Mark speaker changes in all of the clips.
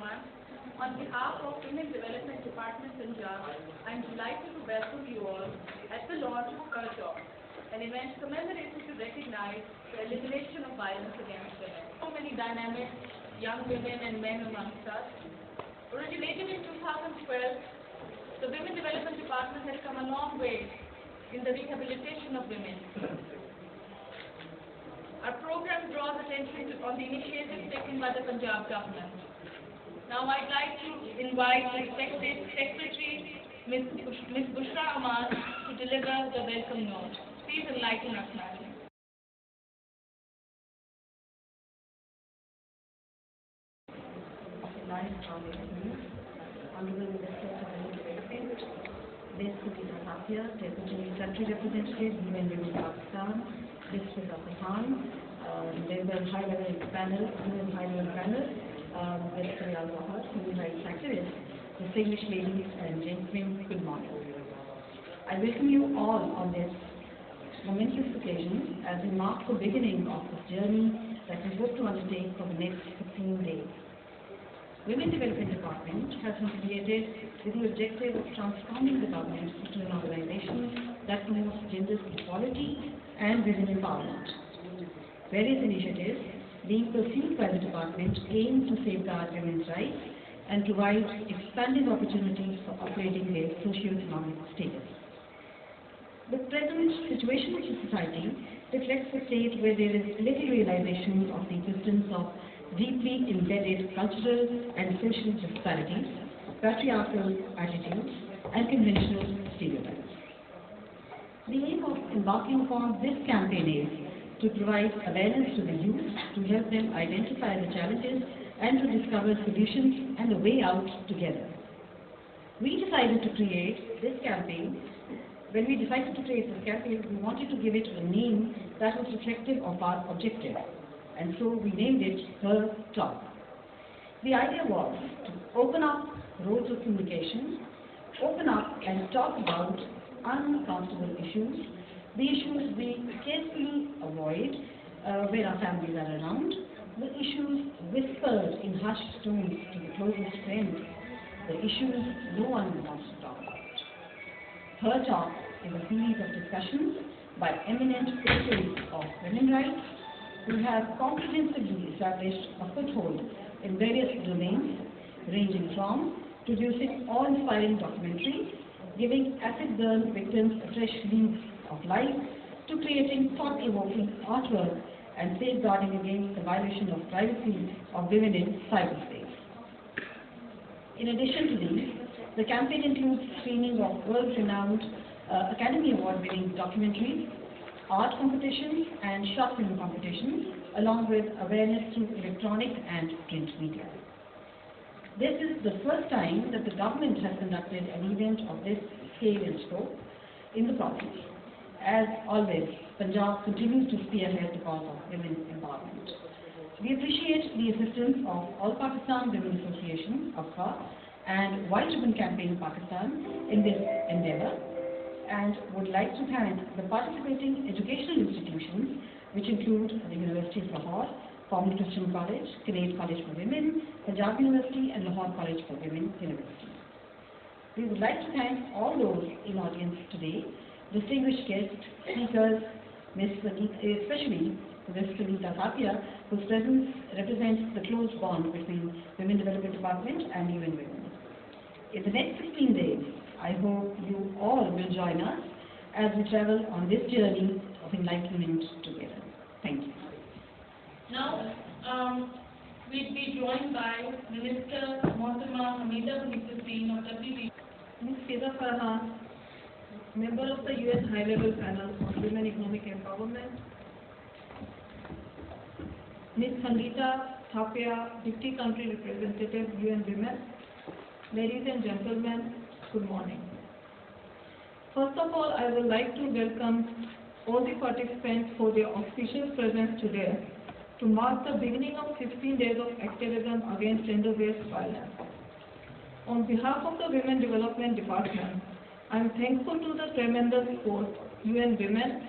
Speaker 1: everyone. On behalf of Women Development Department Punjab, I am delighted to welcome you all at the launch of herTalk, an event commemorated to recognize the elimination of violence against women. So many dynamic young women and men amongst us. Originated in 2012, the Women Development Department has come a long way in the rehabilitation of women. Our program draws attention on the initiatives taken by the Punjab government. Now I'd like to invite respected Secretary Ms. Bushra Ahmad to deliver the welcome note. Please enlighten us, madam.
Speaker 2: Honorable Minister of Development, Ms. Deputy Country Representative, UN Women Pakistan, Mr. Dr. Khan, members high-level panel, UN high-level panel, Mr. Al-Wahar, human rights activist, distinguished ladies and gentlemen, good morning. I welcome you all on this momentous occasion as we mark the beginning of this journey that we hope to undertake for the next 15 days. Women Development Department has been created with the objective of transforming the government into an organization that promotes gender equality and women empowerment. Various initiatives being pursued by the department aim to safeguard women's rights and provide expanded opportunities for upgrading their socio-economic status. The present situation of the society reflects a state where there is little realization of the existence of deeply embedded cultural and social disparities, patriarchal attitudes, and conventional stereotypes. The aim of embarking upon this campaign is to provide awareness to the youth, to help them identify the challenges and to discover solutions and a way out together. We decided to create this campaign. When we decided to create this campaign, we wanted to give it a name that was reflective of our objective, and so we named it herTalk. The idea was to open up roads of communication, open up and talk about uncomfortable issues, the issues we carefully avoid where our families are around, the issues whispered in hushed tones to the closest friends, the issues no one wants to talk about. herTalk is a series of discussions by eminent thinkers of women's rights who have comprehensively established a foothold in various domains, ranging from producing awe-inspiring documentaries, giving acid burn victims a fresh lease of life, to creating thought-provoking artwork and safeguarding against the violation of privacy of women in cyberspace. In addition to these, the campaign includes screening of world-renowned Academy Award-winning documentaries, art competitions, and short film competitions, along with awareness through electronic and print media. This is the first time that the government has conducted an event of this scale and scope in the province. As always, Punjab continues to spearhead the cause of women empowerment. We appreciate the assistance of All Pakistan Women Association, APFA, and White Ribbon Campaign Pakistan in this endeavor, and would like to thank the participating educational institutions, which include the University of Lahore, Common Christian College, Canadian College for Women, Punjab University, and Lahore College for Women University. We would like to thank all those in audience today, distinguished guests, speakers, especially Ms. Sangeeta Sapia, whose presence represents the close bond between Women Development Department and UN Women. In the next 15 days, I hope you all will join us as we travel on this journey of enlightenment together. Thank you.
Speaker 1: Now, we'll be joined by Minister Mohtamma Hamida Hussain of WB.
Speaker 3: Ms. Fiza Farhan, member of the UN High-Level Panel on Women Economic Empowerment. Ms. Sangeeta Thapia, Deputy Country Representative, UN Women. Ladies and gentlemen, good morning. First of all, I would like to welcome all the participants for their auspicious presence today to mark the beginning of 15 days of activism against gender-based violence. On behalf of the Women Development Department, I am thankful to the tremendous support UN Women,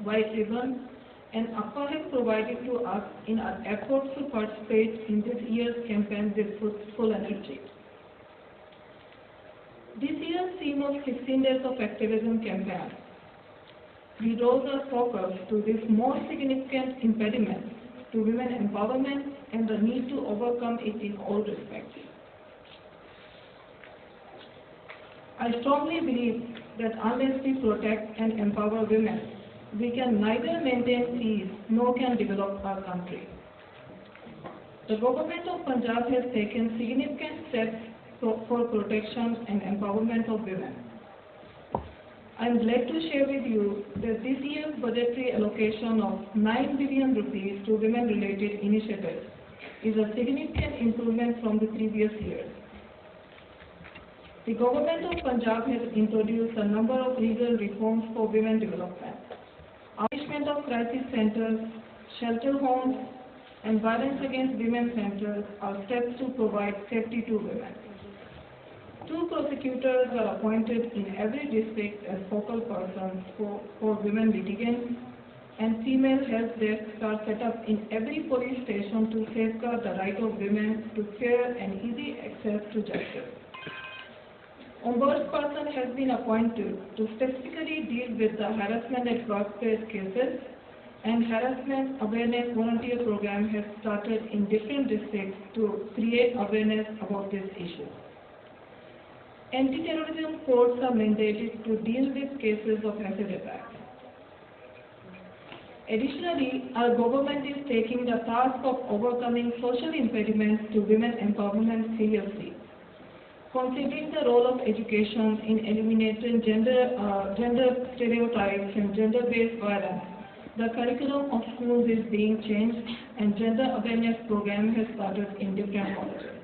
Speaker 3: White Ribbon, and upper provided to us in our efforts to participate in this year's campaign with full energy. This year's theme of 16 Days of Activism campaign, we rose our focus to this most significant impediment to women empowerment and the need to overcome it in all respects. I strongly believe that unless we protect and empower women, we can neither maintain peace nor can develop our country. The government of Punjab has taken significant steps for protection and empowerment of women. I am glad to share with you that this year's budgetary allocation of 9 billion rupees to women-related initiatives is a significant improvement from the previous years. The government of Punjab has introduced a number of legal reforms for women development. Establishment of crisis centers, shelter homes, and violence against women centers are steps to provide safety to women. 2 prosecutors are appointed in every district as focal persons for women litigants, and female help desks are set up in every police station to safeguard the right of women to fair and easy access to justice. Ombudsperson has been appointed to specifically deal with the harassment at workplace cases, and harassment awareness volunteer program has started in different districts to create awareness about this issue. Anti-terrorism courts are mandated to deal with cases of acid attacks. Additionally, our government is taking the task of overcoming social impediments to women empowerment seriously. Considering the role of education in eliminating gender stereotypes and gender-based violence, the curriculum of schools is being changed and gender awareness program has started in different colleges.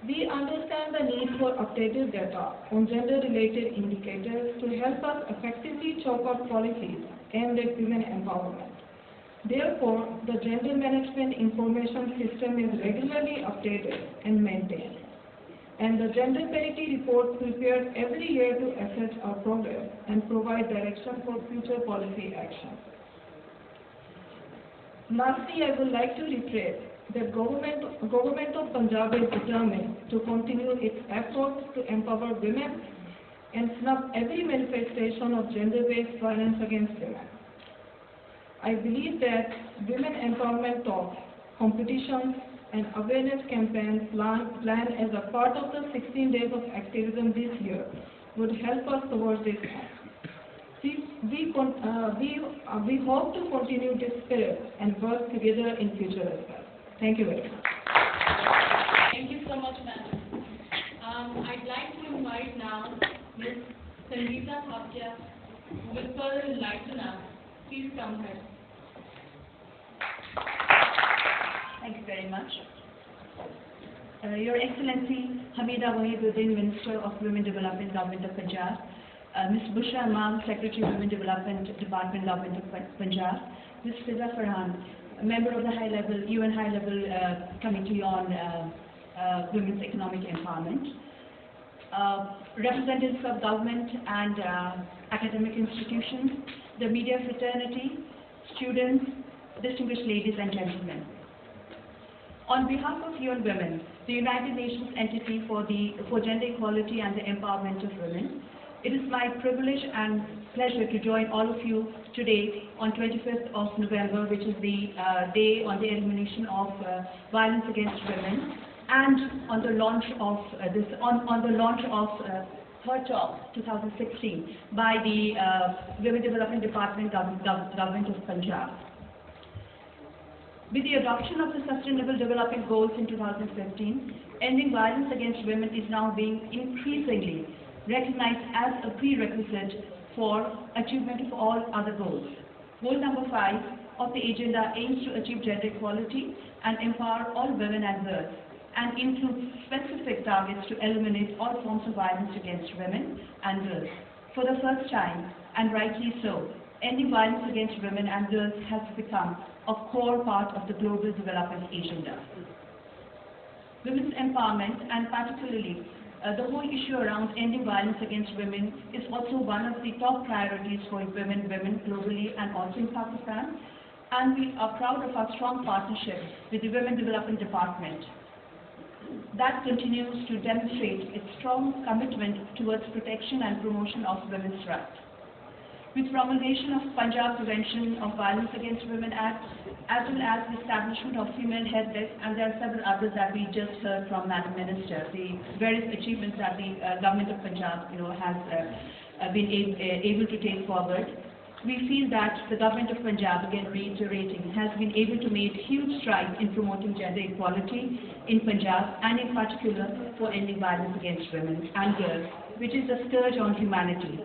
Speaker 3: We understand the need for updated data on gender-related indicators to help us effectively chalk out policies aimed at women empowerment. Therefore, the Gender Management Information System is regularly updated and maintained, and the Gender Parity Report prepared every year to assess our progress and provide direction for future policy action. Lastly, I would like to reiterate that government of Punjab is determined to continue its efforts to empower women and snub every manifestation of gender-based violence against women. I believe that women empowerment talks, competitions, and awareness campaigns planned as a part of the 16 Days of Activism this year would help us towards this end. We hope to continue this spirit and work together in future as well. Thank you very much.
Speaker 1: Thank you so much, ma'am. I'd like to invite now Ms. Sangeeta Thapia, who will further enlighten us. Please come ahead.
Speaker 4: Thank you very much. Your Excellency Hamida Wahiduddin, Minister of Women Development, Government of Punjab, Ms. Bushra Imam, Secretary of Women Development Department, Government of Punjab, Ms. Fiza Farhan, a member of the UN High Level Committee on Women's Economic Empowerment, representatives of government and academic institutions, the media fraternity, students, distinguished ladies and gentlemen. On behalf of UN Women, the United Nations entity for gender equality and the empowerment of women, it is my privilege and pleasure to join all of you today on 25th of November, which is the day on the elimination of violence against women, and on the launch of herTalk 2016 by the Women Development Department, Government of Punjab. With the adoption of the Sustainable Development Goals in 2015, ending violence against women is now being increasingly recognized as a prerequisite for achievement of all other goals. Goal number 5 of the agenda aims to achieve gender equality and empower all women and girls, and includes specific targets to eliminate all forms of violence against women and girls. For the first time, and rightly so, ending violence against women and girls has become a core part of the global development agenda. Women's empowerment, and particularly the whole issue around ending violence against women is also one of the top priorities for women globally and also in Pakistan. And we are proud of our strong partnership with the Women Development Department that continues to demonstrate its strong commitment towards protection and promotion of women's rights. With promulgation of Punjab Prevention of Violence Against Women Act, as well as the establishment of female head desk, and there are several others that we just heard from Madam Minister, the various achievements that the government of Punjab has been able to take forward. We feel that the government of Punjab, again reiterating, has been able to make huge strides in promoting gender equality in Punjab, and in particular for ending violence against women and girls, which is a scourge on humanity.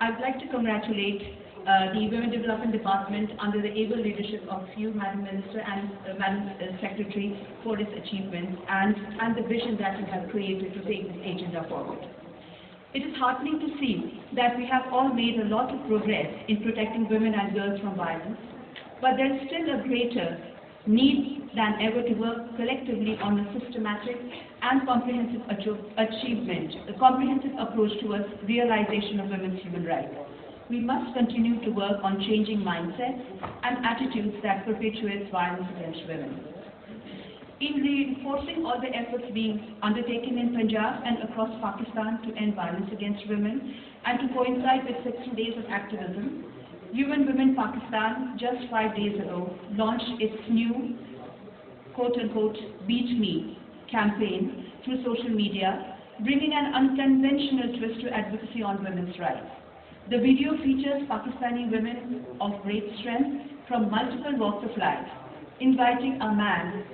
Speaker 4: I'd like to congratulate the Women Development Department under the able leadership of you, Madam Minister and Madam Secretary, for its achievements and the vision that you have created to take this agenda forward. It is heartening to see that we have all made a lot of progress in protecting women and girls from violence, but there is still a greater need than ever to work collectively on a systematic and comprehensive comprehensive approach towards realization of women's human rights. We must continue to work on changing mindsets and attitudes that perpetuate violence against women. In reinforcing all the efforts being undertaken in Punjab and across Pakistan to end violence against women and to coincide with 60 days of activism, UN Women Pakistan just 5 days ago launched its new quote-unquote Beat Me campaign through social media, bringing an unconventional twist to advocacy on women's rights. The video features Pakistani women of great strength from multiple walks of life, inviting a man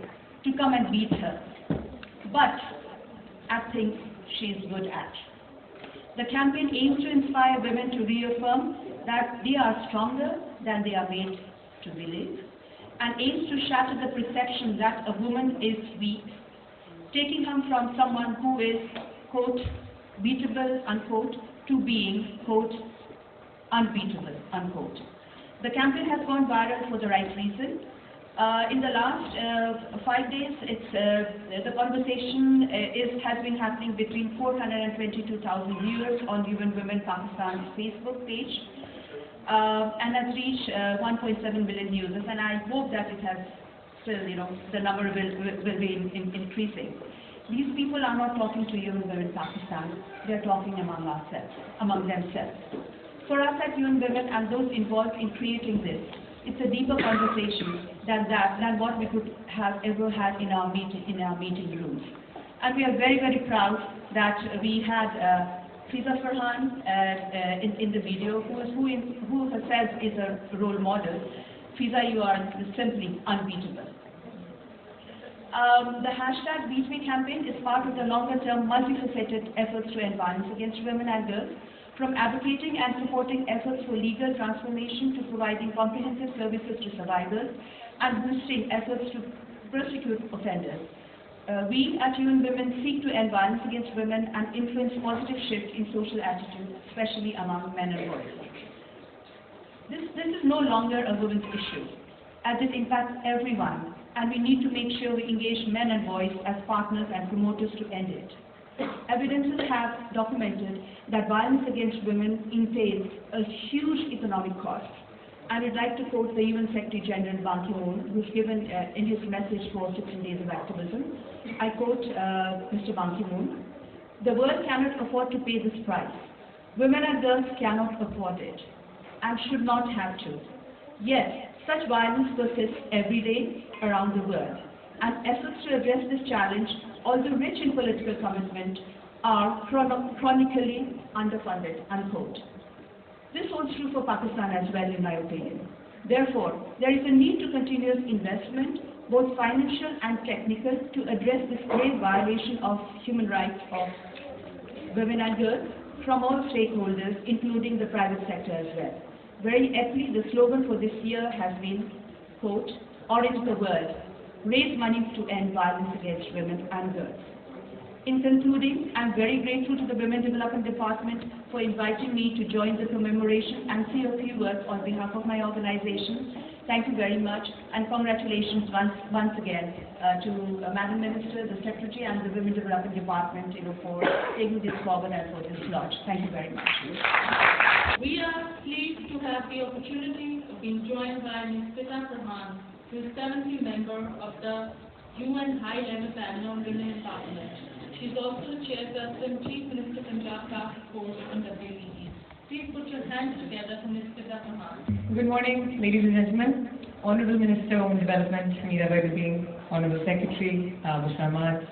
Speaker 4: to come and beat her, but at things she is good at. The campaign aims to inspire women to reaffirm that they are stronger than they are made to believe, and aims to shatter the perception that a woman is weak, taking her from someone who is, quote, beatable, unquote, to being, quote, unbeatable, unquote. The campaign has gone viral for the right reason. In the last 5 days, the conversation has been happening between 422,000 viewers on UN Women Pakistan's Facebook page, and has reached 1.7 million users. And I hope that it has still, the number will be increasing. These people are not talking to UN Women Pakistan; they are talking among themselves. For us at UN Women and those involved in creating this, it's a deeper conversation than what we could have ever had in our meeting rooms. And we are very, very proud that we had Fiza Farhan in the video, who herself is a role model. Fiza, you are simply unbeatable. The hashtag Beat Me campaign is part of the longer-term, multifaceted efforts to end violence against women and girls, from advocating and supporting efforts for legal transformation to providing comprehensive services to survivors and boosting efforts to prosecute offenders. We at UN Women seek to end violence against women and influence positive shift in social attitudes, especially among men and boys. This is no longer a women's issue, as it impacts everyone, and we need to make sure we engage men and boys as partners and promoters to end it. Evidences have documented that violence against women entails a huge economic cost. I would like to quote the UN Secretary General Ban Ki-moon, who's given in his message for 16 days of activism. I quote Mr. Ban Ki-moon, "The world cannot afford to pay this price. Women and girls cannot afford it and should not have to. Yet, such violence persists every day around the world, and efforts to address this challenge, although rich in political commitment, are chronically underfunded," unquote. This holds true for Pakistan as well, in my opinion. Therefore, there is a need to continuous investment, both financial and technical, to address this grave violation of human rights of women and girls from all stakeholders, including the private sector as well. Very aptly, the slogan for this year has been, quote, "Orange the world, raise money to end violence against women and girls." In concluding, I am very grateful to the Women Development Department for inviting me to join the commemoration and say a few words on behalf of my organization. Thank you very much, and congratulations once again to Madam Minister, the Secretary, and the Women Development Department, for taking this forward and for this launch. Thank you very much.
Speaker 1: We are pleased to have the opportunity of being joined by Ms. Pita Pradhan, who is currently member of the UN High-Level Panel on Women Empowerment. She is also the Chairperson, Chief Minister Punjab Task Force on WEE. Please put your hands together for Ms. Pita Pradhan.
Speaker 5: Good morning, ladies and gentlemen. Honorable Minister of Development, Meera Bing, Honorable Secretary, Bushra Ahmad,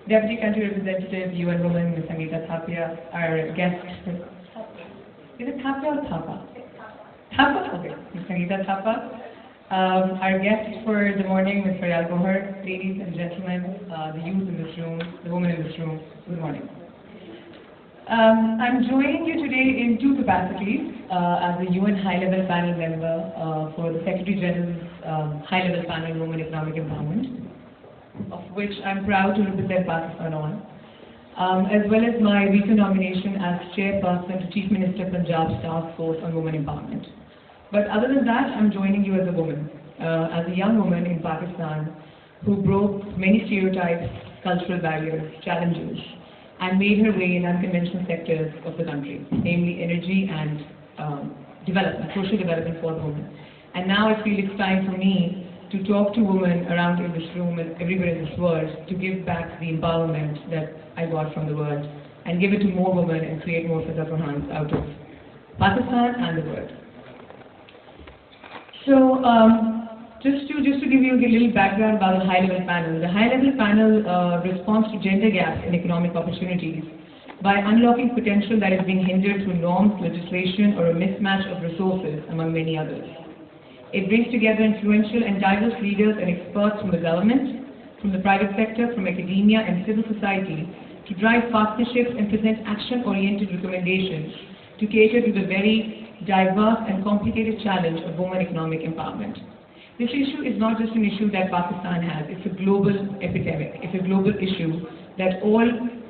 Speaker 5: Deputy Country Representative, UN Woman, Ms. Sangeeta Thapia, our guest, is it Thapia or Thapa? Thapa? Okay, Ms. Sangeeta Thapa. Our guest for the morning, Ms. Faryal Gohar, ladies and gentlemen, the youth in this room, the women in this room, good morning. I'm joining you today in two capacities, as a UN high-level panel member for the Secretary-General's high-level panel on Women Economic Empowerment, of which I'm proud to represent Pakistan on, as well as my recent nomination as Chairperson to Chief Minister Punjab's Task Force on Women Empowerment. But other than that, I'm joining you as a woman, as a young woman in Pakistan who broke many stereotypes, cultural barriers, challenges, and made her way in unconventional sectors of the country, namely energy and development, social development for the women. And now I feel it's time for me to talk to women around in this room and everywhere in this world to give back the empowerment that I got from the world and give it to more women and create more Fida Farhans out of Pakistan and the world. So, just to give you a little background about the high-level panel. The high-level panel responds to gender gaps in economic opportunities by unlocking potential that is being hindered through norms, legislation, or a mismatch of resources, among many others. It brings together influential and diverse leaders and experts from the government, from the private sector, from academia and civil society to drive partnerships and present action-oriented recommendations to cater to the very diverse and complicated challenge of women economic empowerment. This issue is not just an issue that Pakistan has, it's a global epidemic, it's a global issue that all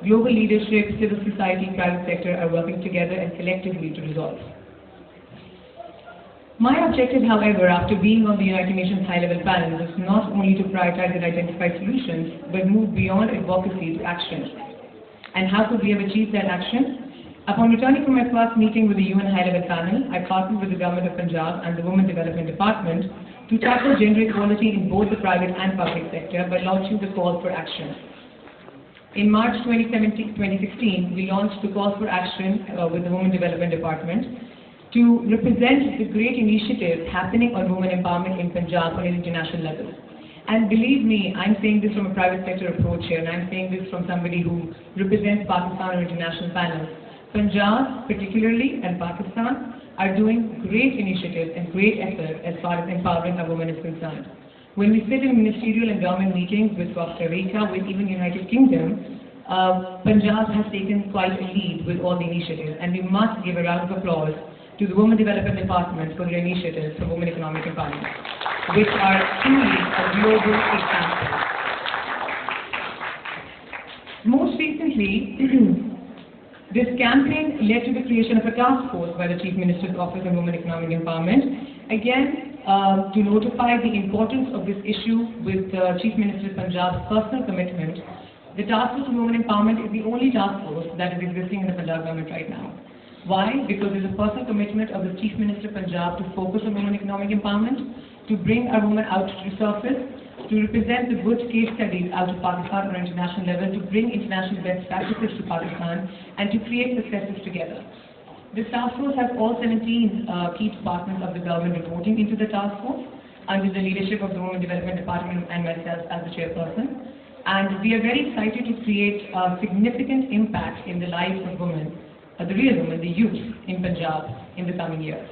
Speaker 5: global leadership, civil society, private sector are working together and collectively to resolve. My objective, however, after being on the United Nations high-level panel was not only to prioritize and identify solutions, but move beyond advocacy to action. And how could we have achieved that action? Upon returning from my first meeting with the UN high-level panel, I partnered with the Government of Punjab and the Women Development Department to tackle gender equality in both the private and public sector by launching the Call for Action. In March 2016, we launched the Call for Action with the Women Development Department to represent the great initiatives happening on women empowerment in Punjab on an international level. And believe me, I'm saying this from a private sector approach here, and I'm saying this from somebody who represents Pakistan on international panels. Punjab, particularly, and Pakistan are doing great initiatives and great effort as far as empowering our women is concerned. When we sit in ministerial and government meetings with Costa Rica, with even United Kingdom, Punjab has taken quite a lead with all the initiatives, and we must give a round of applause to the Women Development Department for their initiatives for women economic empowerment, which are truly a global example. Most recently, this campaign led to the creation of a task force by the Chief Minister's Office on Women Economic Empowerment, again to notify the importance of this issue with the Chief Minister Punjab's personal commitment. The Task Force on Women Empowerment is the only task force that is existing in the Punjab government right now. Why? Because there's a personal commitment of the Chief Minister Punjab to focus on women economic empowerment, to bring our women out to the surface, to represent the good case studies out of Pakistan on an international level, to bring international best practices to Pakistan, and to create successes together. This task force has all 17 key departments of the government reporting into the task force under the leadership of the Women Development Department and myself as the chairperson. And we are very excited to create a significant impact in the lives of women, the real women, the youth in Punjab in the coming years.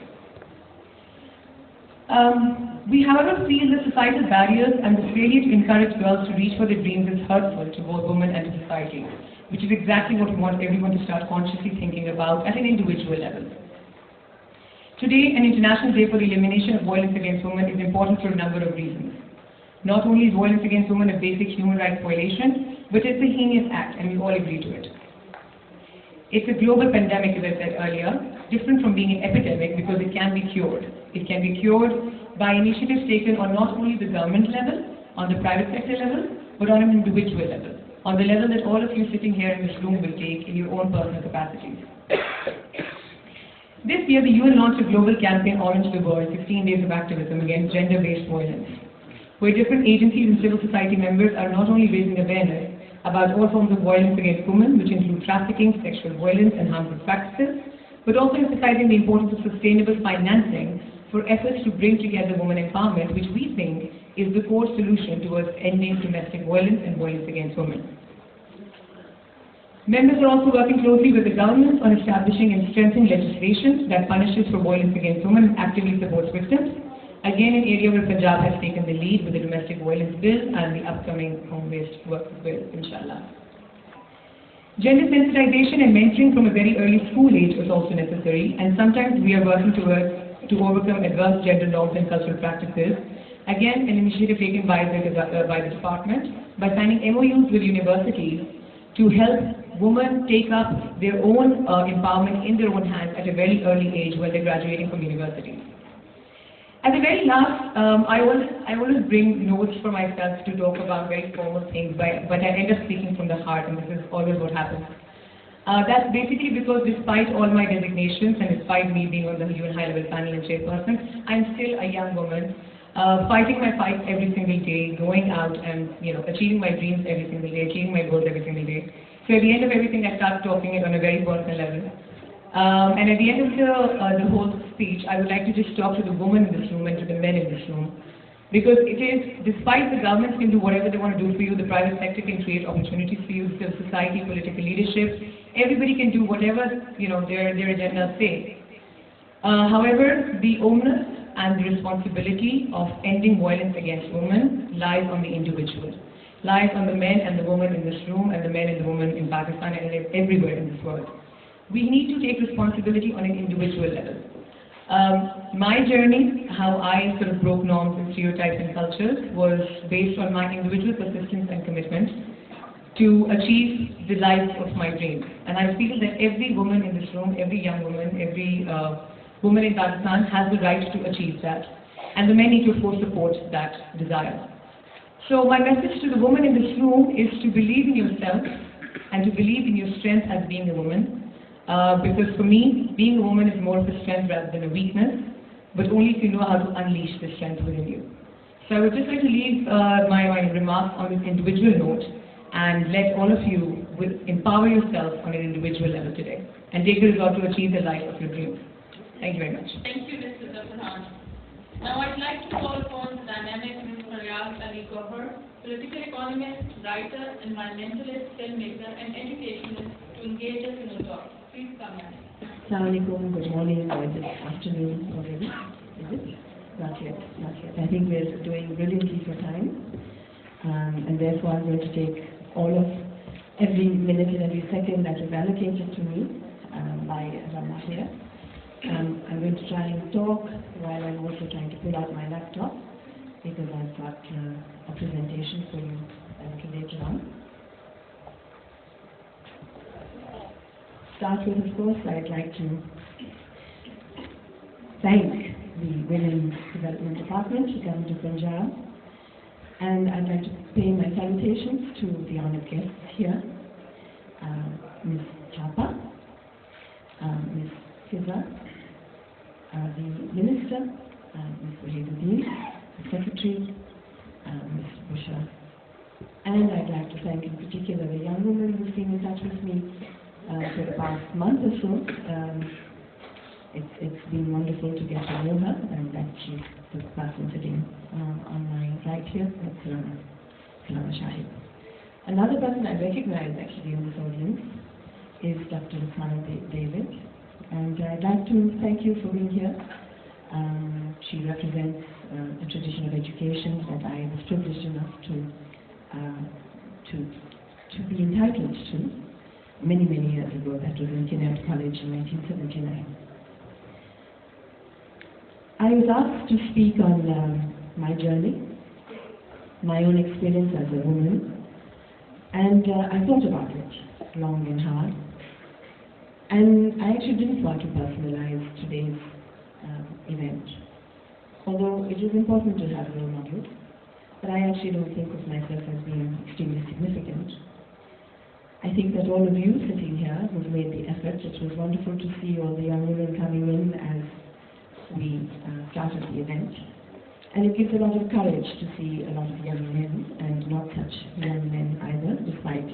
Speaker 5: We, however, feel the societal barriers and the failure to encourage girls to reach for their dreams is hurtful to both women and to society, which is exactly what we want everyone to start consciously thinking about at an individual level. Today, an International Day for the Elimination of Violence Against Women is important for a number of reasons. Not only is violence against women a basic human rights violation, but it's a heinous act, and we all agree to it. It's a global pandemic, as I said earlier, different from being an epidemic because it can be cured. It can be cured by initiatives taken on not only the government level, on the private sector level, but on an individual level, on the level that all of you sitting here in this room will take in your own personal capacities. This year, the UN launched a global campaign, Orange the World, 16 Days of Activism Against Gender-Based Violence, where different agencies and civil society members are not only raising awareness about all forms of violence against women, which include trafficking, sexual violence, and harmful practices, but also emphasizing the importance of sustainable financing for efforts to bring together women empowerment, which we think is the core solution towards ending domestic violence and violence against women. Members are also working closely with the government on establishing and strengthening legislation that punishes for violence against women and actively supports victims. Again, an area where Punjab has taken the lead with the domestic violence bill and the upcoming home-based work bill, inshallah. Gender sensitization and mentoring from a very early school age is also necessary, and sometimes we are working to overcome adverse gender norms and cultural practices. Again, an initiative taken by the department by signing MOUs with universities to help women take up their own empowerment in their own hands at a very early age when they're graduating from universities. At the very last, I always bring notes for myself to talk about very formal things, but I end up speaking from the heart, and this is always what happens. That's basically because despite all my designations and despite me being on the UN high-level panel and chairperson, I'm still a young woman, fighting my fights every single day, going out and achieving my dreams every single day, achieving my goals every single day. So at the end of everything, I start talking it on a very personal level. And at the end of the whole speech, I would like to just talk to the women in this room and to the men in this room. Because it is, despite the governments can do whatever they want to do for you, the private sector can create opportunities for you, civil society, political leadership, everybody can do whatever their agenda say. However, the onus and the responsibility of ending violence against women lies on the individual, lies on the men and the women in this room and the men and the women in Pakistan and everywhere in this world. We need to take responsibility on an individual level. My journey, how I sort of broke norms and stereotypes and cultures, was based on my individual persistence and commitment to achieve the life of my dreams. And I feel that every woman in this room, every young woman, every woman in Pakistan has the right to achieve that. And the men need to, of course, support that desire. So my message to the woman in this room is to believe in yourself and to believe in your strength as being a woman. Because for me, being a woman is more of a strength rather than a weakness, but only if you know how to unleash the strength within you. So I would just like to leave my remarks on this individual note and let all of you empower yourself on an individual level today and take the resolve to achieve the life of your dreams. Thank you very much.
Speaker 1: Thank you, Mr. Zafarhan. Now I'd like to call upon the dynamic Ms. Faryaz Ali Gohar, political economist, writer, environmentalist, filmmaker, and educationist to engage us in a talk. Please come in.
Speaker 2: Assalamu alaikum, good morning, or this afternoon already. Is it? Not yet, not yet. I think we're doing brilliantly for time. And therefore I'm going to take every minute and every second that is allocated to me by Rama here. I'm going to try and talk while I'm also trying to pull out my laptop because I've got a presentation for you a little later on. Start with, of course, I'd like to thank the Women's Development Department, the Government of Punjab, and I'd like to pay my salutations to the honoured guests here, Ms. Chapa, Ms. Fiza, the Minister, Ms. Wahiduddin, the Secretary, Ms. Busha, and I'd like to thank in particular the young woman who's been in touch with me for the past month or so. It's been wonderful to get to know her, and that she's the person sitting on my right here, that's Salama Shahid. Another person I recognize actually in this audience is Dr. Rukhsana David, and I'd like to thank you for being here. She represents a tradition of education that I was privileged enough to be entitled to many, many years ago. That was in Kinnaird College in 1979. I was asked to speak on my journey, my own experience as a woman, and I thought about it long and hard. And I actually didn't want to personalize today's event. although it is important to have role models, but I actually don't think of myself as being extremely significant. I think that all of you sitting here who've made the effort, it was wonderful to see all the young women coming in as we started the event. And it gives a lot of courage to see a lot of young men, and not such young men either, despite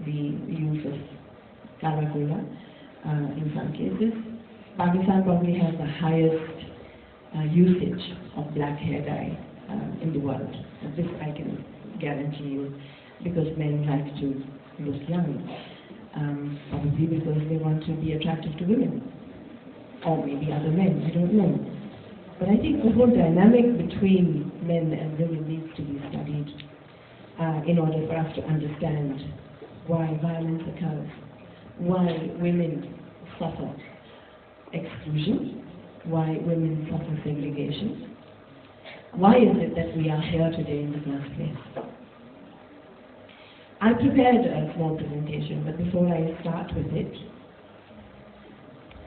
Speaker 2: the use of Coca-Cola in some cases. Pakistan probably has the highest usage of black hair dye in the world. And this I can guarantee you, because men like to look young, probably because they want to be attractive to women, or maybe other men, I don't know. But I think the whole dynamic between men and women needs to be studied in order for us to understand why violence occurs, why women suffer exclusion, why women suffer segregation. Why is it that we are here today in the first place? I prepared a small presentation, but before I start with it,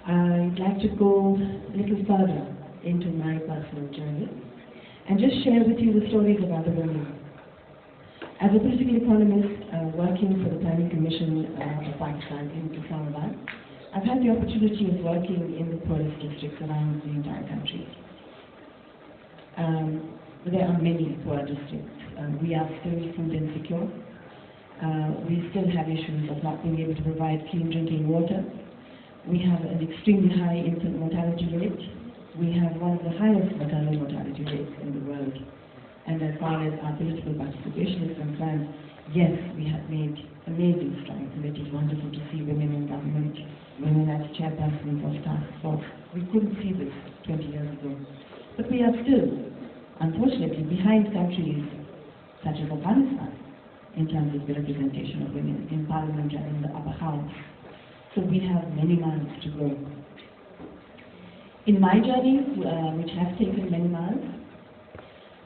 Speaker 2: I'd like to go a little further into my personal journey and just share with you the stories of other women. As a political economist working for the Planning Commission of Pakistan in Islamabad, I've had the opportunity of working in the poorest districts around the entire country. There are many poor districts. We are still food insecure. We still have issues of not being able to provide clean drinking water. We have an extremely high infant mortality rate. We have one of the highest maternal mortality rates in the world. And as far as our political participation is concerned, yes, we have made amazing strides, and it is wonderful to see women in government, women as chairpersons of task force. We couldn't see this 20 years ago. But we are still, unfortunately, behind countries such as Afghanistan in terms of the representation of women in parliament and in the upper house. So we have many miles to go. In my journey, which has taken many miles,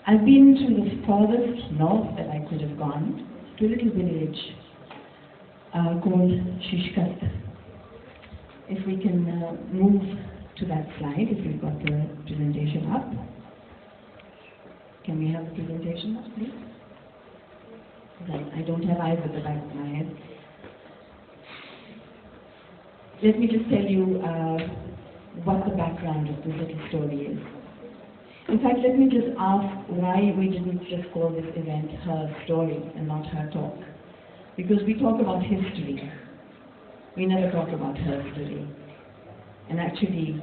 Speaker 2: I've been to the farthest north that I could have gone, to a little village called Shishkat. If we can move to that slide, if we've got the presentation up. Can we have the presentation up, please? I don't have eyes at the back of my head. Let me just tell you what the background of this little story is. In fact, let me just ask why we didn't just call this event Her Story and not Her Talk. Because we talk about history. We never talk about her story. And actually,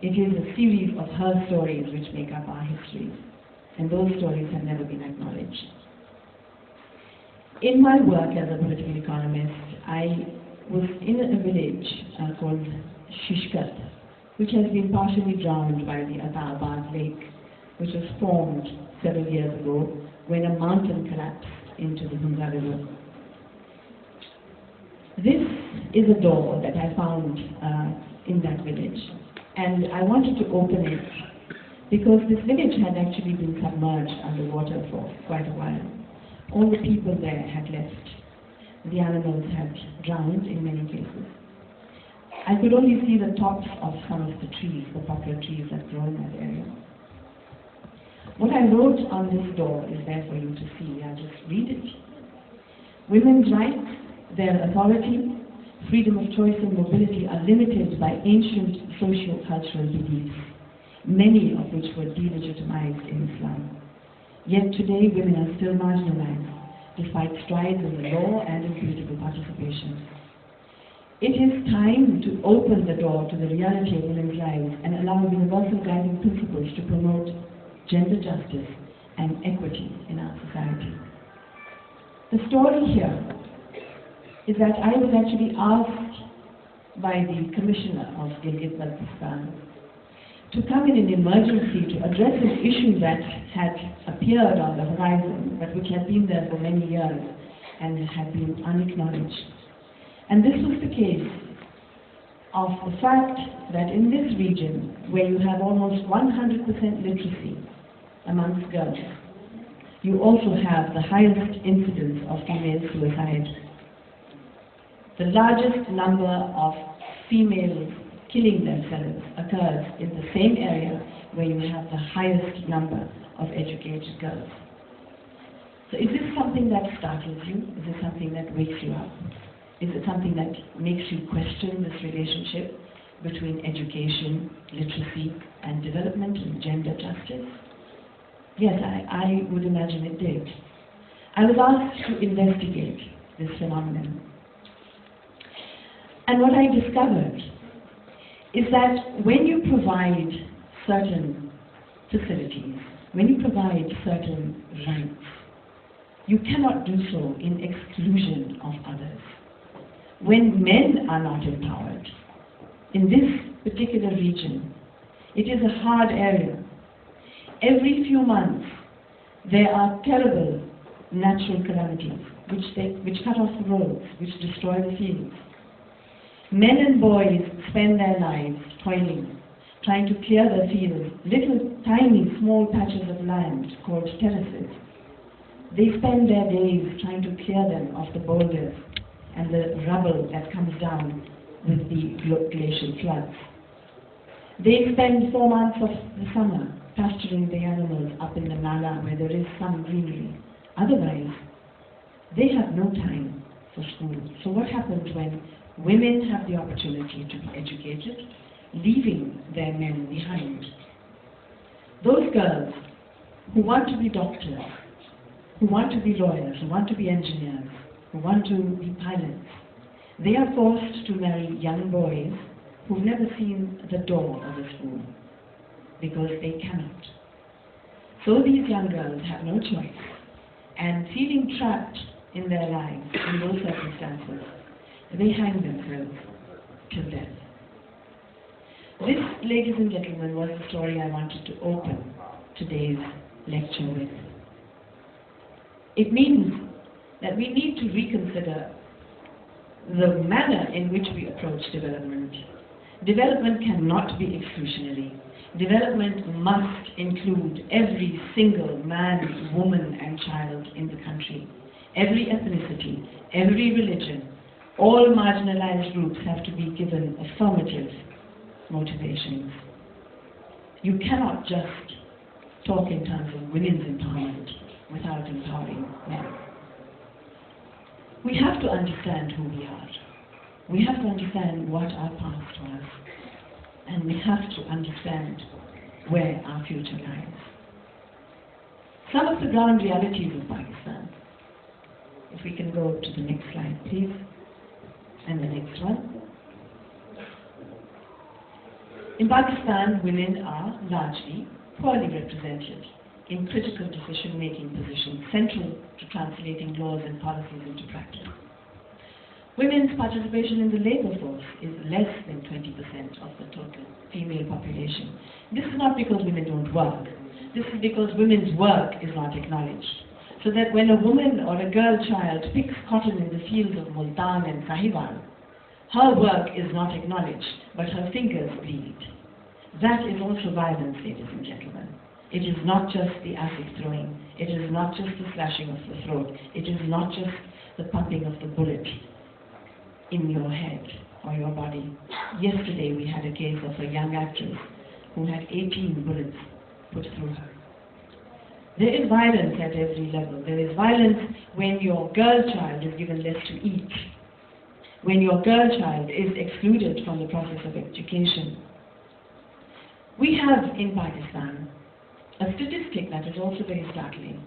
Speaker 2: it is a series of her stories which make up our history. And those stories have never been acknowledged. In my work as a political economist, I was in a village called Shishkat, which has been partially drowned by the Ataabad Lake, which was formed several years ago when a mountain collapsed into the Ganga River. This is a door that I found in that village, and I wanted to open it because this village had actually been submerged underwater for quite a while. All the people there had left. The animals had drowned in many cases. I could only see the tops of some of the trees, the popular trees that grow in that area. What I wrote on this door is there for you to see. I'll just read it. Women's rights, their authority, freedom of choice and mobility are limited by ancient socio-cultural beliefs, many of which were delegitimized in Islam. Yet today women are still marginalized, despite strides in the law and in political participation. It is time to open the door to the reality of women's lives and allow universal guiding principles to promote gender justice and equity in our society. The story here is that I was actually asked by the Commissioner of Gilgit-Baltistan to come in an emergency to address an issue that had appeared on the horizon, but which had been there for many years and had been unacknowledged. And this was the case of the fact that in this region, where you have almost 100% literacy amongst girls, you also have the highest incidence of female suicide. The largest number of females killing themselves occurs in the same area where you have the highest number of educated girls. So is this something that startles you? Is it something that wakes you up? Is it something that makes you question this relationship between education, literacy, and development and gender justice? Yes, I would imagine it did. I was asked to investigate this phenomenon. And what I discovered is that when you provide certain facilities, when you provide certain rights, you cannot do so in exclusion of others. When men are not empowered, in this particular region, it is a hard area. Every few months, there are terrible natural calamities which cut off the roads, which destroy the fields. Men and boys spend their lives toiling, trying to clear the fields, little tiny small patches of land called terraces. They spend their days trying to clear them of the boulders and the rubble that comes down with the glacial floods. They spend 4 months of the summer pasturing the animals up in the Nala where there is some greenery. Otherwise, they have no time for school. So what happens when women have the opportunity to be educated, leaving their men behind? Those girls who want to be doctors, who want to be lawyers, who want to be engineers, who want to be pilots, they are forced to marry young boys who've never seen the door of a school because they cannot. So these young girls have no choice, and feeling trapped in their lives in those circumstances, they hang themselves till death. This, ladies and gentlemen, was the story I wanted to open today's lecture with. It means that we need to reconsider the manner in which we approach development. Development cannot be exclusionary. Development must include every single man, woman, and child in the country. Every ethnicity, every religion, all marginalized groups have to be given affirmative motivations. You cannot just talk in terms of women's empowerment without empowering men. We have to understand who we are. We have to understand what our past was. And we have to understand where our future lies. Some of the ground realities of Pakistan. If we can go to the next slide, please. And the next one. In Pakistan, women are largely poorly represented in critical decision-making positions central to translating laws and policies into practice. Women's participation in the labor force is less than 20% of the total female population. This is not because women don't work. This is because women's work is not acknowledged. So that when a woman or a girl child picks cotton in the fields of Multan and Sahiwal, her work is not acknowledged, but her fingers bleed. That is also violence, ladies and gentlemen. It is not just the acid throwing. It is not just the slashing of the throat. It is not just the pumping of the bullet in your head or your body. Yesterday we had a case of a young actress who had 18 bullets put through her. There is violence at every level. There is violence when your girl child is given less to eat, when your girl child is excluded from the process of education. We have in Pakistan a statistic that is also very startling.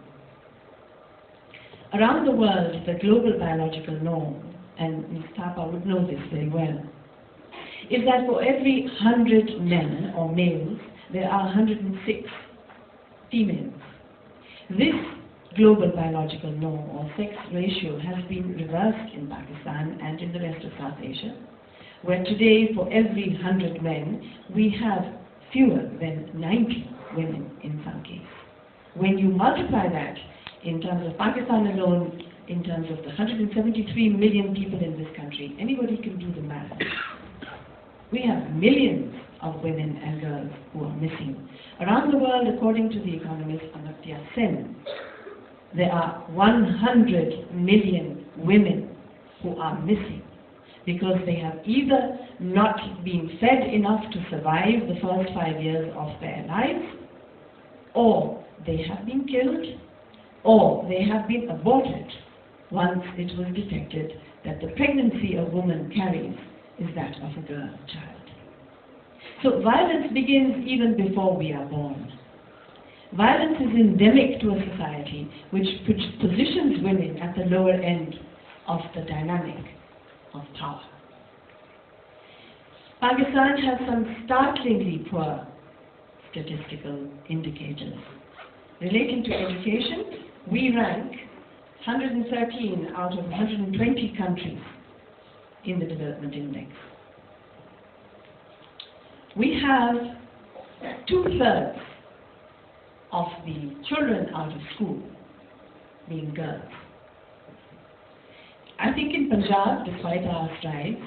Speaker 2: Around the world, the global biological norm, and Ms. Thapa would know this very well, is that for every 100 men or males, there are 106 females. This global biological norm or sex ratio has been reversed in Pakistan and in the rest of South Asia, where today for every 100 men, we have fewer than 90 women in some cases. When you multiply that in terms of Pakistan alone, in terms of the 173 million people in this country, anybody can do the math. We have millions of women and girls who are missing. Around the world, according to the economist Amartya Sen, there are 100 million women who are missing.
Speaker 6: because they have either not been fed enough to survive the first 5 years of their lives, or they have been killed, or they have been aborted once it was detected that the pregnancy a woman carries is that of a girl child. So violence begins even before we are born. Violence is endemic to a society which positions women at the lower end of the dynamic of power. Pakistan has some startlingly poor statistical indicators. Relating to education, we rank 113 out of 120 countries in the Development Index. We have 2/3 of the children out of school being girls. I think in Punjab, despite our strides,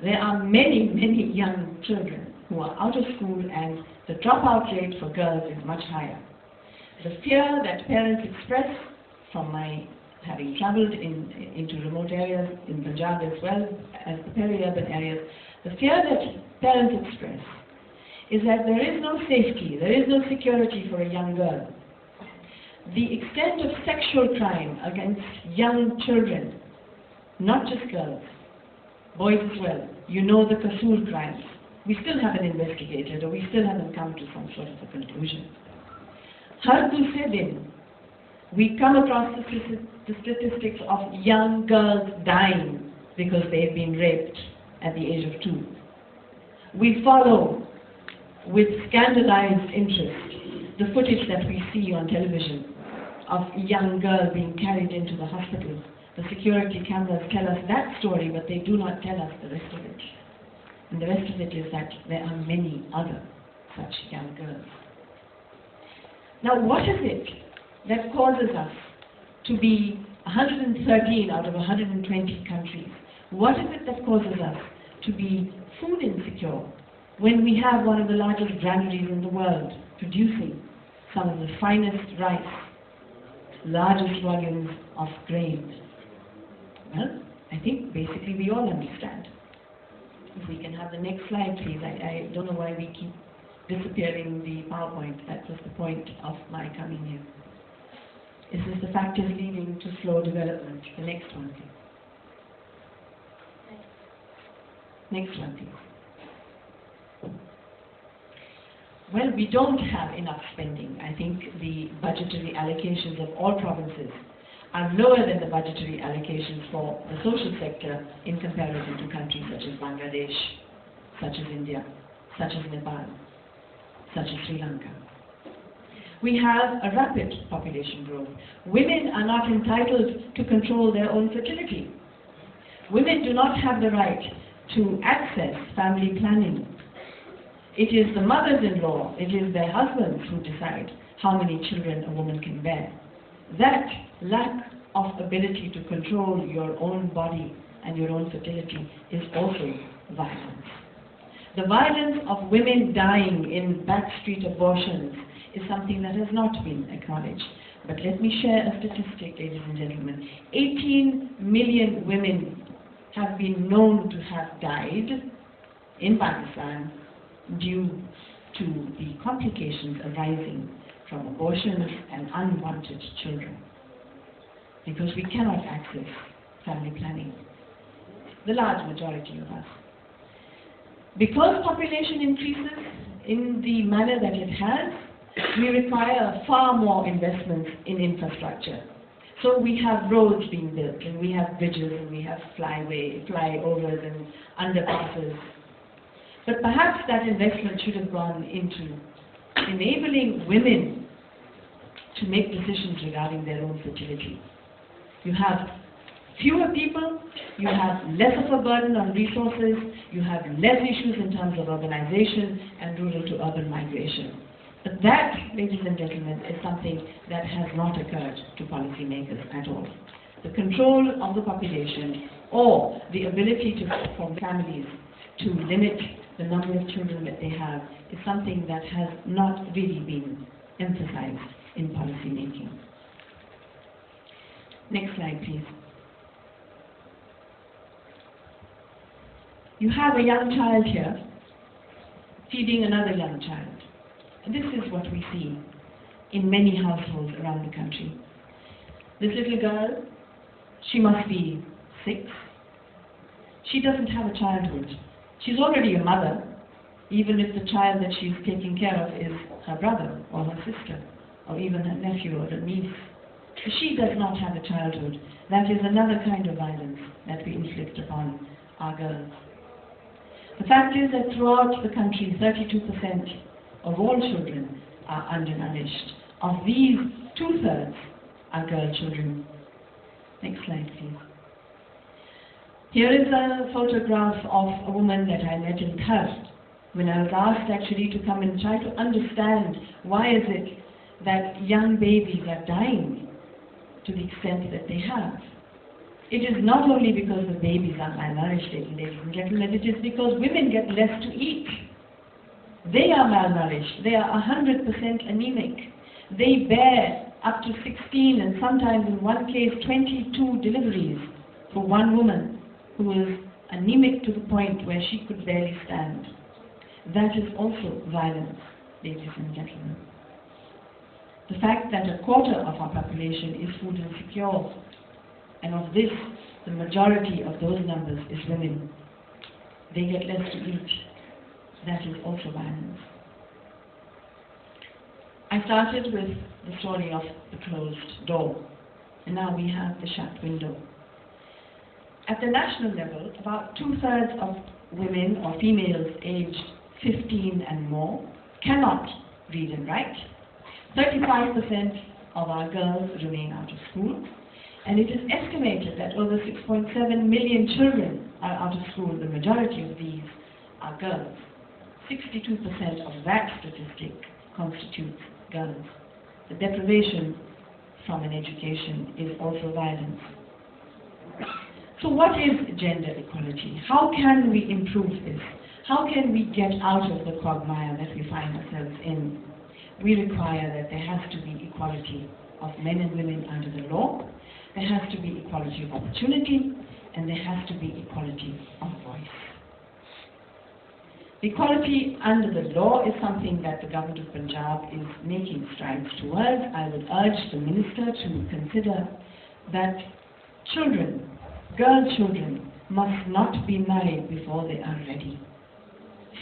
Speaker 6: there are many, many young children who are out of school, and the dropout rate for girls is much higher. The fear that parents express, from my having travelled into remote areas in Punjab as well as the peri-urban areas, the fear that parents express is that there is no safety, there is no security for a young girl. The extent of sexual crime against young children, not just girls, boys as well, you know the Kasoor crimes. We still haven't investigated, or we still haven't come to some sort of a conclusion. Har dusre din, we come across the statistics of young girls dying because they've been raped at the age of 2. We follow with scandalized interest the footage that we see on television of a young girl being carried into the hospital. The security cameras tell us that story, but they do not tell us the rest of it. And the rest of it is that there are many other such young girls. Now, what is it that causes us to be 113 out of 120 countries? What is it that causes us to be food insecure when we have one of the largest granaries in the world producing some of the finest rice, largest volumes of grain? Well, I think basically we all understand. If we can have the next slide, please. I don't know why we keep disappearing the PowerPoint. That was the point of my coming here. This is the factors leading to slow development. The next one, please. Next one, please. Well, we don't have enough spending. I think the budgetary allocations of all provinces are lower than the budgetary allocations for the social sector in comparison to countries such as Bangladesh, such as India, such as Nepal, such as Sri Lanka. We have a rapid population growth. Women are not entitled to control their own fertility. Women do not have the right to access family planning. It is the mothers-in-law, it is their husbands who decide how many children a woman can bear. That lack of ability to control your own body and your own fertility is also violence. The violence of women dying in backstreet abortions is something that has not been acknowledged. But let me share a statistic, ladies and gentlemen. 18 million women have been known to have died in Pakistan due to the complications arising from abortions and unwanted children, because we cannot access family planning, the large majority of us. Because population increases in the manner that it has, we require far more investments in infrastructure. So we have roads being built, and we have bridges, and we have flyovers and underpasses. But perhaps that investment should have gone into enabling women to make decisions regarding their own fertility. You have fewer people, you have less of a burden on resources, you have less issues in terms of urbanization and rural to urban migration. But that, ladies and gentlemen, is something that has not occurred to policymakers at all. The control of the population or the ability for families to limit the number of children that they have is something that has not really been emphasized in policy making. Next slide, please. You have a young child here feeding another young child. And this is what we see in many households around the country. This little girl, she must be 6. She doesn't have a childhood. She's already a mother, even if the child that she's taking care of is her brother or her sister or even her nephew or her niece. She does not have a childhood. That is another kind of violence that we inflict upon our girls. The fact is that throughout the country, 32% of all children are undernourished. Of these, 2/3 are girl children. Next slide, please. Here is a photograph of a woman that I met in Thirst when I was asked actually to come and try to understand why is it that young babies are dying to the extent that they have. It is not only because the babies are malnourished, ladies and gentlemen, it is because women get less to eat. They are malnourished. They are 100% anemic. They bear up to 16 and sometimes in one case 22 deliveries for one woman who is anemic to the point where she could barely stand. That is also violence, ladies and gentlemen. The fact that 1/4 of our population is food insecure, and of this, the majority of those numbers is women. They get less to eat. That is also violence. I started with the story of the closed door, and now we have the shut window. At the national level, about 2/3 of women or females aged 15 and more cannot read and write. 35% of our girls remain out of school, and it is estimated that over 6.7 million children are out of school. The majority of these are girls. 62% of that statistic constitutes girls. The deprivation from an education is also violence. So what is gender equality? How can we improve this? How can we get out of the quagmire that we find ourselves in? We require that there has to be equality of men and women under the law, there has to be equality of opportunity, and there has to be equality of voice. Equality under the law is something that the government of Punjab is making strides towards. I would urge the minister to consider that children, girl children, must not be married before they are ready,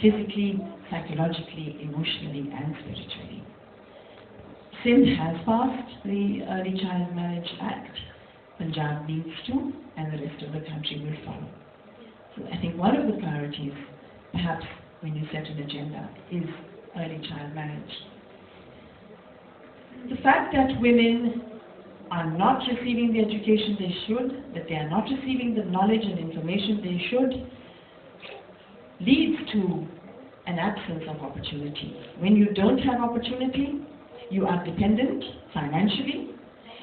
Speaker 6: physically, psychologically, emotionally, and spiritually. Sindh has passed the Early Child Marriage Act. Punjab needs to, and the rest of the country will follow. So I think one of the priorities, perhaps when you set an agenda, is early child marriage. The fact that women are not receiving the education they should, that they are not receiving the knowledge and information they should, leads to an absence of opportunity. When you don't have opportunity, you are dependent financially,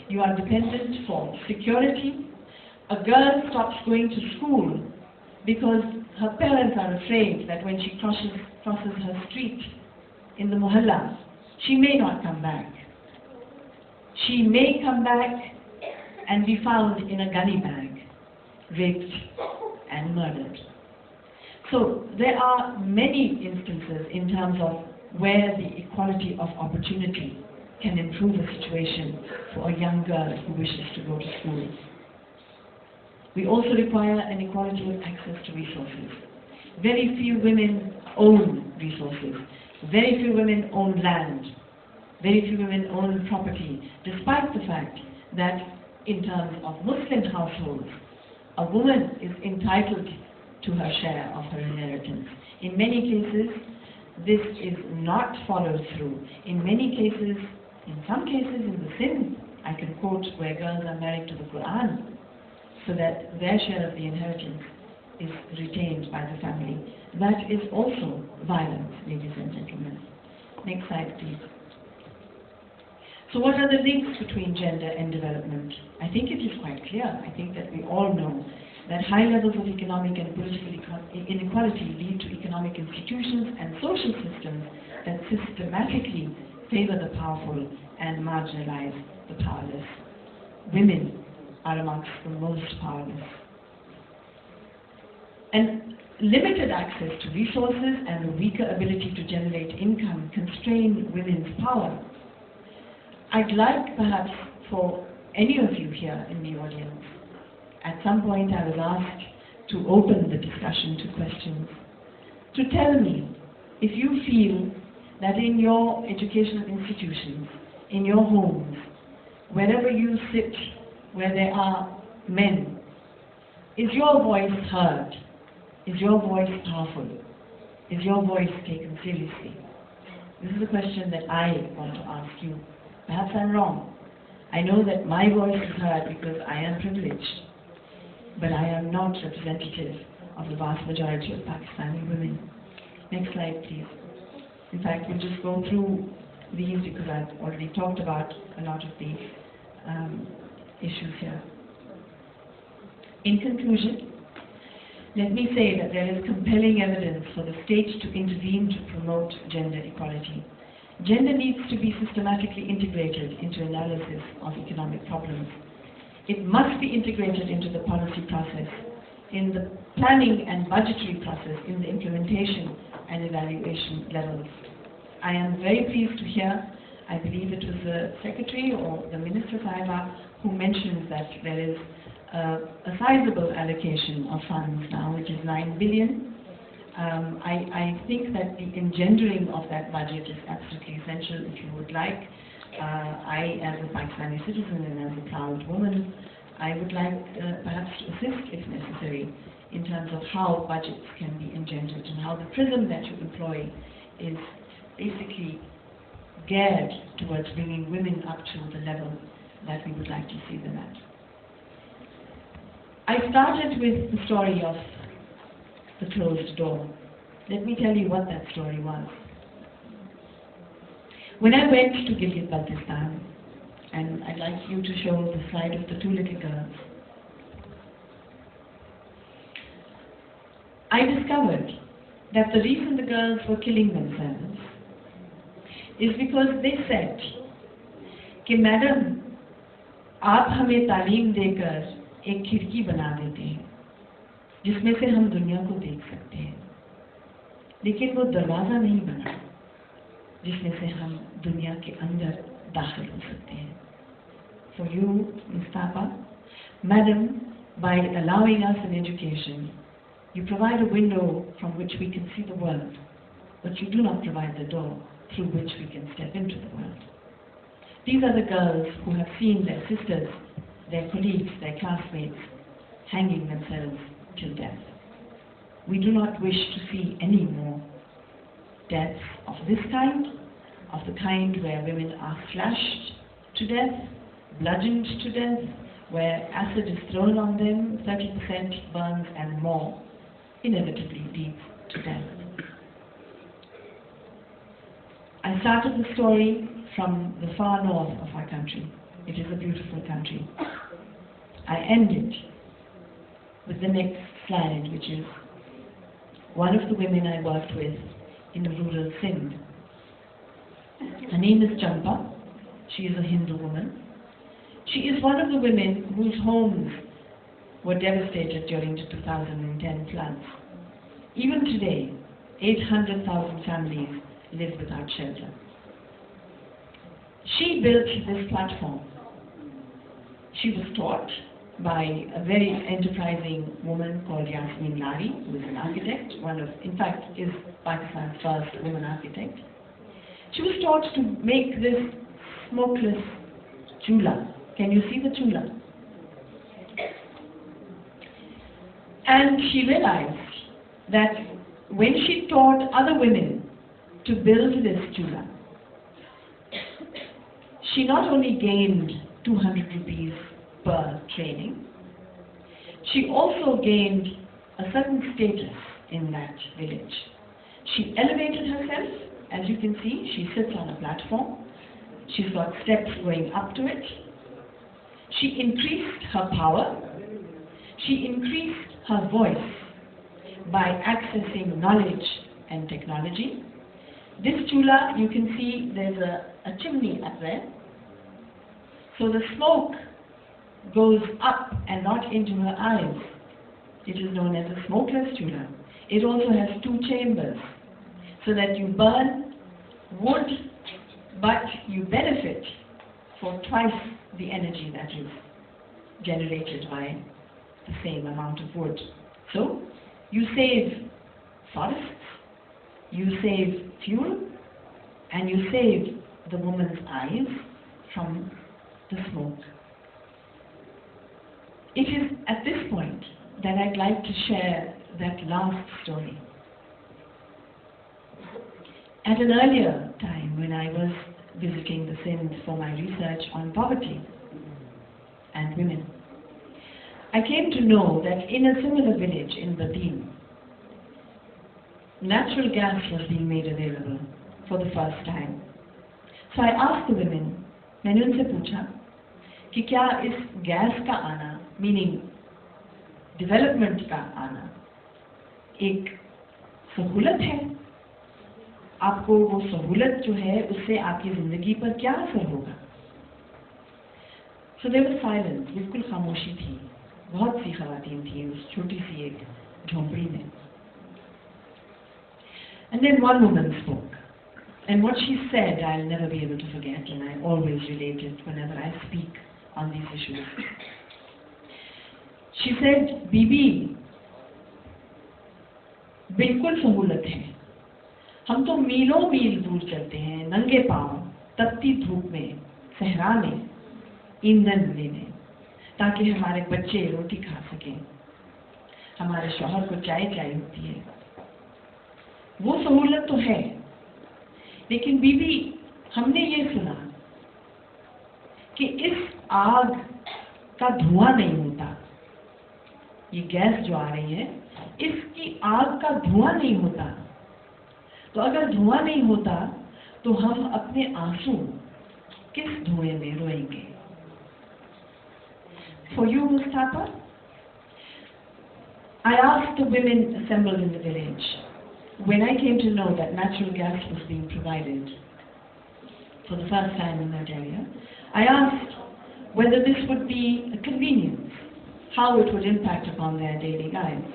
Speaker 6: you are dependent for security. A girl stops going to school because her parents are afraid that when she crosses her street in the mohalla, she may not come back. She may come back and be found in a gunny bag, raped and murdered. So there are many instances in terms of where the equality of opportunity can improve a situation for a young girl who wishes to go to school. We also require an equality of access to resources. Very few women own resources. Very few women own land. Very few women own property, despite the fact that in terms of Muslim households, a woman is entitled to her share of her inheritance. In many cases, this is not followed through. In many cases, in some cases in the Sindh, I can quote where girls are married to the Quran, so that their share of the inheritance is retained by the family. That is also violence, ladies and gentlemen. Next slide, please. So what are the links between gender and development? I think it is quite clear. I think that we all know that high levels of economic and political inequality lead to economic institutions and social systems that systematically favor the powerful and marginalize the powerless. Women are amongst the most powerless. And limited access to resources and a weaker ability to generate income constrain women's power. I'd like perhaps for any of you here in the audience, at some point I was asked to open the discussion to questions, to tell me if you feel that in your educational institutions, in your homes, wherever you sit, where there are men, is your voice heard? Is your voice powerful? Is your voice taken seriously? This is a question that I want to ask you. Perhaps I'm wrong. I know that my voice is heard because I am privileged, but I am not representative of the vast majority of Pakistani women. Next slide, please. In fact, we'll just go through these because I've already talked about a lot of the issues here. In conclusion, let me say that there is compelling evidence for the state to intervene to promote gender equality. Gender needs to be systematically integrated into analysis of economic problems. It must be integrated into the policy process, in the planning and budgetary process, in the implementation and evaluation levels. I am very pleased to hear, I believe it was the Secretary or the Minister Sahiba who mentioned that there is a sizable allocation of funds now, which is 9 billion. I think that the engendering of that budget is absolutely essential. If you would like, I as a Pakistani citizen and as a proud woman, I would like perhaps to assist if necessary in terms of how budgets can be engendered and how the prism that you employ is basically geared towards bringing women up to the level that we would like to see them at. I started with the story of the closed door. Let me tell you what that story was. When I went to Gilgit-Baltistan, and I'd like you to show the slide of the two little girls, I discovered that the reason the girls were killing themselves is because they said, कि madam आप हमें तालीम देकर एक खिड़की बना देते हैं जिसमें से हम दुनिया को देख सकते हैं, लेकिन वो दरवाज़ा नहीं बना जिसमें से हम दुनिया के अंदर दाखिल हो सकते हैं. For you, Mustafa, Madam, by allowing us an education, you provide a window from which we can see the world, but you do not provide the door through which we can step into the world. These are the girls who have seen their sisters, their colleagues, their classmates hanging themselves till death. We do not wish to see any more deaths of this kind, of the kind where women are slashed to death, bludgeoned to death, where acid is thrown on them, 30% burns and more, inevitably leads to death. I started the story from the far north of our country. It is a beautiful country. I end it with the next slide, which is one of the women I worked with in rural Sindh. Her name is Champa. She is a Hindu woman. She is one of the women whose homes were devastated during the 2010 floods. Even today, 800,000 families live without shelter. She built this platform. She was taught by a very enterprising woman called Yasmin Nari, who is an architect, in fact, is Pakistan's first woman architect. She was taught to make this smokeless chula. Can you see the chula? And she realized that when she taught other women to build this chula, she not only gained 200 rupees per training, she also gained a certain status in that village. She elevated herself. As you can see, she sits on a platform. She's got steps going up to it. She increased her power. She increased her voice by accessing knowledge and technology. This chula, you can see there's a chimney up there. So the smoke goes up and not into her eyes. It is known as a smokeless chula. it also has 2 chambers, so that you burn wood, but you benefit for twice the energy that is generated by the same amount of wood. So, you save forests, you save fuel, and you save the woman's eyes from the smoke. It is at this point that I'd like to share that last story. At an earlier time, when I was visiting the Sindh for my research on poverty and women, I came to know that in a similar village in Badin, natural gas was being made available for the first time. So I asked the women, मैंने उनसे पूछा कि क्या इस gas का आना, meaning development का आना, एक सहूलत है? आपको वो सहूलत जो है उससे आपकी जिंदगी पर क्या असर होगा? So there was silence, बिल्कुल खामोशी थी. बहुत सी खवातीन थी उस छोटी सी एक झोंपड़ी में. And then one woman spoke. And what she said, I'll never be able to forget, and I always relate it whenever I speak on these issues. She said, बीबी, बिल्कुल सहूलत है. हम तो मीलों मील दूर चलते हैं, नंगे पांव, तपती धूप में, सहरा में, ईंधन लेने, ताकि हमारे बच्चे रोटी खा सकें. हमारे शौहर को चाय चाहिए होती है. वो सहूलत तो है, लेकिन बीबी, हमने ये सुना कि इस आग का धुआं नहीं होता. ये गैस जो आ रही है, इसकी आग का धुआं नहीं होता. तो अगर धुआं नहीं होता, तो हम अपने आंसू किस धुएं में रोएंगे? For you, Mustafa, I asked the women assembled in the village, when I came to know that natural gas was being provided for the first time in that area, I asked whether this would be a convenience, how it would impact upon their daily lives.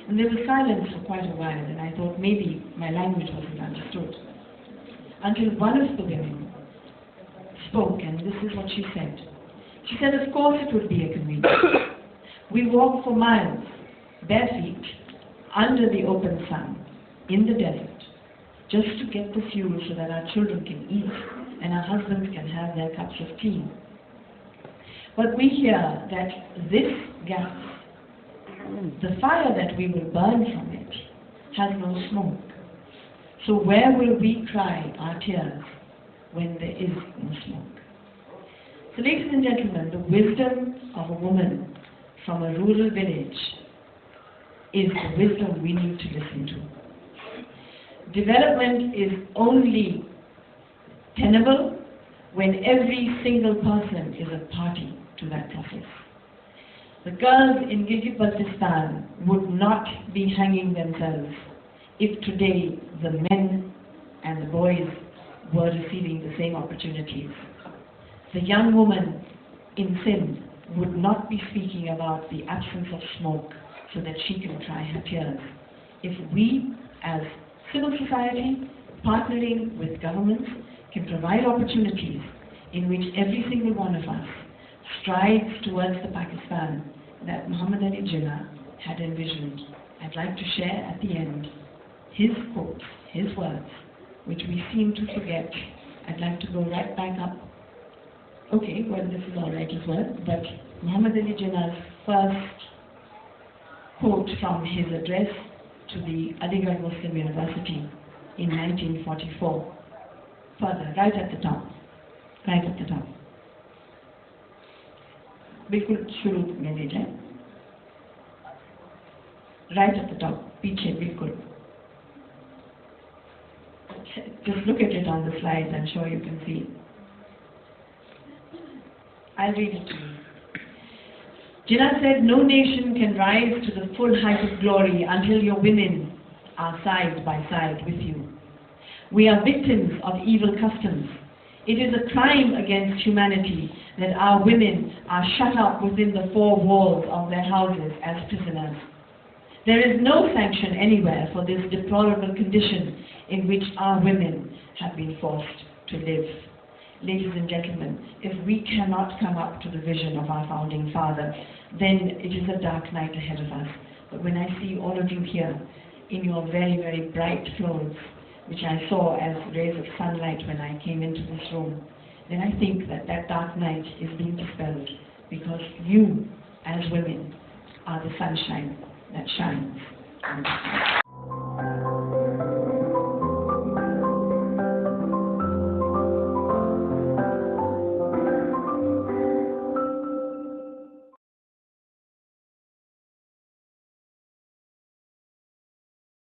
Speaker 6: And there was silence for quite a while, and I thought maybe my language wasn't understood. Until one of the women spoke, and this is what she said. She said, of course it would be a convenience. We walk for miles, bare feet, under the open sun, in the desert, just to get the fuel so that our children can eat and our husbands can have their cups of tea. But we hear that this gas, the fire that we will burn from it, has no smoke. So where will we cry our tears when there is no smoke? So ladies and gentlemen, the wisdom of a woman from a rural village is the wisdom we need to listen to. Development is only tenable when every single person is a party to that process. The girls in Gilgit-Baltistan would not be hanging themselves if today the men and the boys were receiving the same opportunities. The young woman in Sindh would not be speaking about the absence of smoke so that she can dry her tears. If we, as civil society, partnering with governments, can provide opportunities in which every single one of us strides towards the Pakistan that Muhammad Ali Jinnah had envisioned, I'd like to share at the end his quotes, his words, which we seem to forget. I'd like to go right back up. Okay, well, this is all right as well, but Muhammad Ali Jinnah's first quote from his address to the Aligarh Muslim University in 1944. Further, right at the top. Right at the top. बिल्कुल शुरू में ले जाए. Right at the top, पीछे बिल्कुल. Just look at it on the slides, I'm sure you can see. I'll read it to you. Jinnah said, no nation can rise to the full height of glory until your women are side by side with you. We are victims of evil customs. It is a crime against humanity that our women are shut up within the four walls of their houses as prisoners. There is no sanction anywhere for this deplorable condition in which our women have been forced to live. Ladies and gentlemen, if we cannot come up to the vision of our founding father, then it is a dark night ahead of us. But when I see all of you here in your very, very bright clothes, which I saw as rays of sunlight when I came into this room, then I think that that dark night is being dispelled, because you, as women, are the sunshine that shines.